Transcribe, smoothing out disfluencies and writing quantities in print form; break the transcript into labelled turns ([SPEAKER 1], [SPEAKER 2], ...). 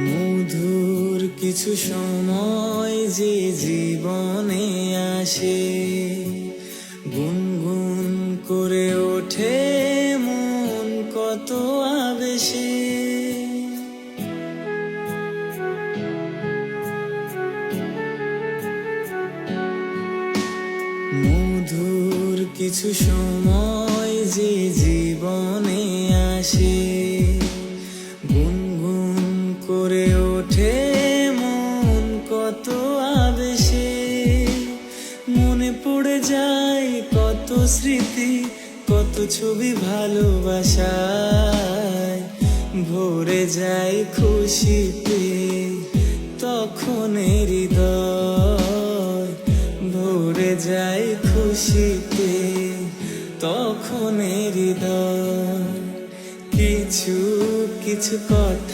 [SPEAKER 1] মধুর কিছু সময় যে জীবনে আসে, গুনগুন করে ওঠে মন কত আবেশে। মধুর কিছু সময় যে জীবনে আসে, গুনগুন করে ওঠে মন কত আবেশে। মনে পড়ে যায় কত স্মৃতি, কত ছবি ভালোবাসায়, ভরে যায় খুশিতে তখন হৃদয়, ভরে যায় খুশিতে তখন হৃদয়। কিছু কিছু কথা